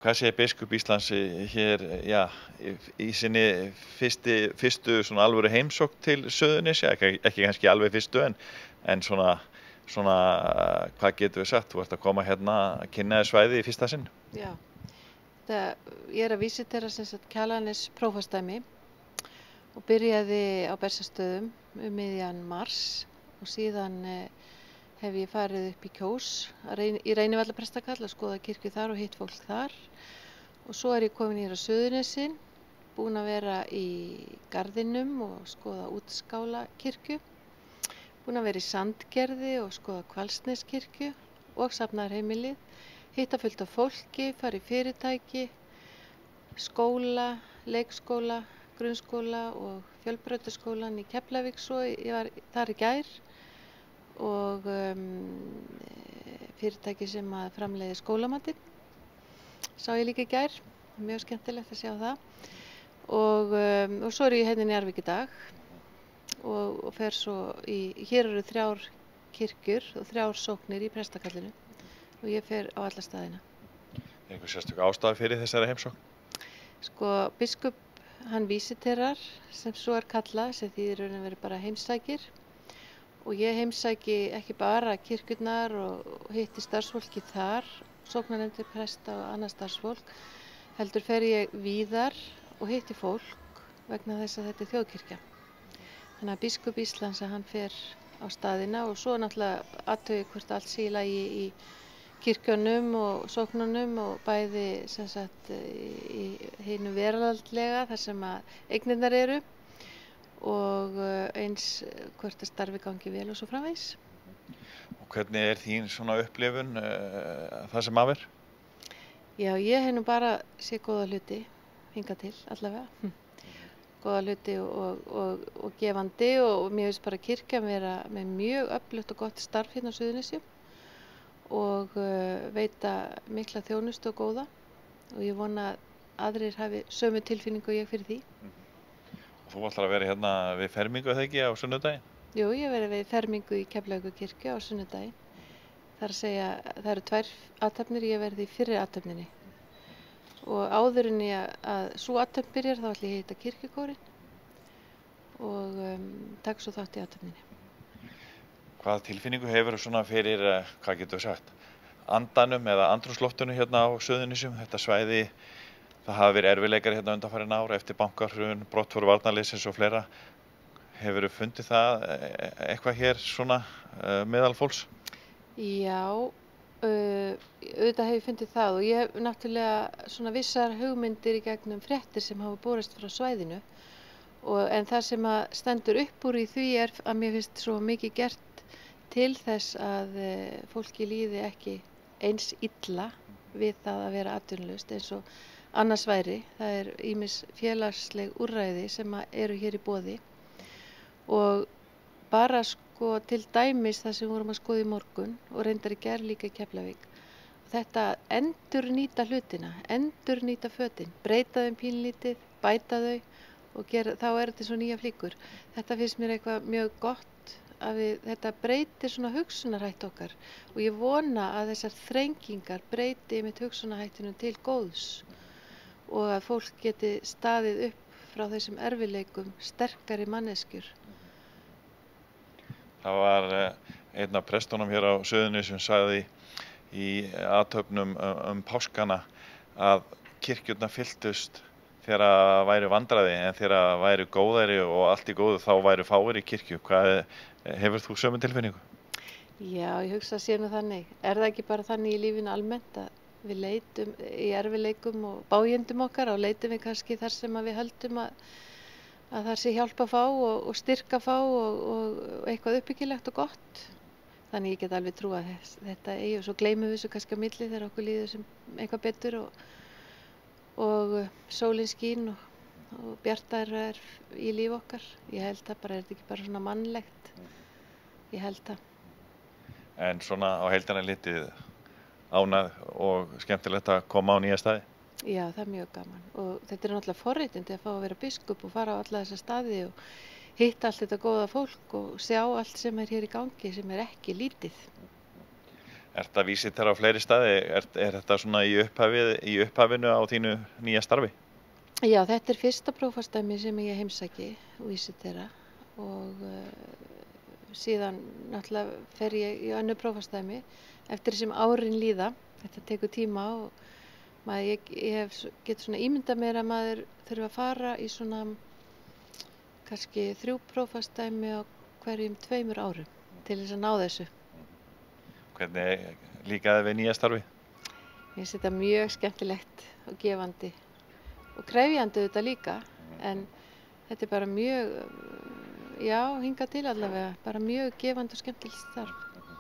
Hvað segir biskup Íslands hér, já, í sinni fyrstu svona alvöru heimsókn til Suðurnesja, ekki kannski alveg fyrstu en svona hvað getum við sagt? Þú ert að koma hérna að kynna þér svæðið í fyrsta sinn? Já, ég er að vísitera sem sagt Kjalarnes prófastsdæmi og byrjaði á Bessastöðum miðjan mars og síðan hef ég farið upp í Kjós í Reynivallaprestakall að skoða kirkju þar og hitt fólk þar og svo er ég komin hér á Suðurnesin, búin að vera í Garðinum og skoða Útskálakirkju, búin að vera í Sandgerði og skoða Hvalsneskirkju og safnaðarheimilið, hitta fullt af fólki, fara í fyrirtæki, skóla, leikskóla, grunnskóla og fjölbrautaskólann í Keflavík svo ég var þar í gær og fyrirtæki sem að framleiði skólamatinn sá ég líka í gær, mjög skemmtilegt að sjá það og svo er ég hérna í Njarðvík í dag og fer svo hér eru 3 kirkjur og 3 sóknir í prestakallinu og ég fer á alla staðina. Er einhver sérstök ástæða fyrir þessari heimsókn? Sko, biskup hann vísiterar sem svo er kallað sem þýðir raun og veru bara heimsækir og ég heimsæki ekki bara kirkjurnar og hitti starfsfólki þar, sóknarnefndir presta og annað starfsfólk, heldur fer ég víðar og hitti fólk vegna þess að þetta er þjóðkirkja. Þannig að biskup Íslands að hann fer á staðina og svo náttúrulega athugi hvort allt sé í lagi í kirkjunum og sóknunum og bæði sem sagt í hinu veraldlega þar sem að eignirnar eru og eins hvort að starfi gangi vel og svo framvegis. Og hvernig er þín svona upplifun það sem af er? Já, ég hef nú bara séð góða hluti hingað til allavega. Góða hluti og gefandi og mér finnst bara kirkjan vera með mjög öflugt og gott starf hérna á Suðurnesjum og veita mikla þjónustu og góða og ég vona að aðrir hafi sömu tilfinningu og ég fyrir því. Þú ætlar að vera hérna við fermingu eða ekki á sunnudaginn? Jú, ég verið við fermingu í Keflavíkurkirkju á sunnudaginn. Það er að segja, það eru 2 athöfnir, ég verði í fyrri athöfninni. Og áður en að sú athöfn byrjar þá ætla ég að hitta kirkjukórinn og taka svo þátt í athöfninni. Hvaða tilfinningu hefur svona fyrir, hvað getur við sagt, andanum eða andrúmsloftinu hérna á Suðurnesjum, þetta svæði? Það hafa verið erfiðleikar hérna undanfarin ár eftir bankahrun, brottför varnarliðsins og fleira. Hefurðu fundið það eitthvað hér svona meðal fólks? Já, auðvitað hef ég fundið það og ég hef náttúrulega svona vissar hugmyndir í gegnum fréttir sem hafa borist frá svæðinu en það sem að stendur upp úr í því er að mér finnst svo mikið gert til þess að fólki líði ekki eins illa við það að vera atvinnulaust eins og annars væri. Það er ýmis félagsleg úrræði sem eru hér í boði og bara sko til dæmis það sem vorum að skoða í morgun og reyndar í gær líka í Keflavík. Þetta endurnýta hlutina, endurnýta fötin, breyta þeim pínlítið, bæta þau og þá er þetta svo nýja flíkur. Þetta finnst mér eitthvað mjög gott að þetta breytir svona hugsunarhætti okkar og ég vona að þessar þrengingar breyti mitt hugsunarhættinu til góðs og að fólk geti staðið upp frá þessum erfiðleikum sterkari manneskjur. Það var einn af prestunum hér á Suðurnesjum sem sagði í athöfnum páskana að kirkjurnar fylltust þegar það væri vandræði en þegar það væri góðæri og allt í góðu þá væri fáir í kirkju. Hefur þú sömu tilfinningu? Já, ég hugsa að sé nú þannig. Er það ekki bara þannig í lífinu almennt að við leitum í erfiðleikum og bágindum okkar og leitum við kannski þar sem við höldum að það sé hjálp að fá og styrk að fá og eitthvað uppbyggilegt og gott. Þannig ég get alveg trúa að þetta eigi og svo gleymum við þessu kannski á milli þegar okkur líður sem eitthvað betur og sólin skín og bjartara er í líf okkar. Ég held það bara, er þetta ekki bara svona mannlegt? Ég held það. En svona á heildina litið ánægð og skemmtilegt að koma á nýja staði? Já, það er mjög gaman og þetta er náttúrulega forréttindi að fá að vera biskup og fara á alla þessa staði og hitta allt þetta góða fólk og sjá allt sem er hér í gangi sem er ekki lítið. Ert að vísi þér á fleiri staði? Er þetta svona í upphafinu á þínu nýja starfi? Já, þetta er fyrsta prófastsdæmi sem ég heimsæki vísitera og síðan náttúrulega fer ég í önnur prófastsdæmi eftir sem árin líða. Þetta tekur tíma og ég get svona ímyndað mér að maður þurfa að fara í svona kannski 3 prófastsdæmi á hverjum 2 árum til þess að ná þessu. Hvernig líkaði við nýja starfi? Mér finnst þetta mjög skemmtilegt og gefandi og krefjandi auðvitað líka, en þetta er bara mjög, já, hingað til allavega, bara mjög gefandi og skemmtilegt starf.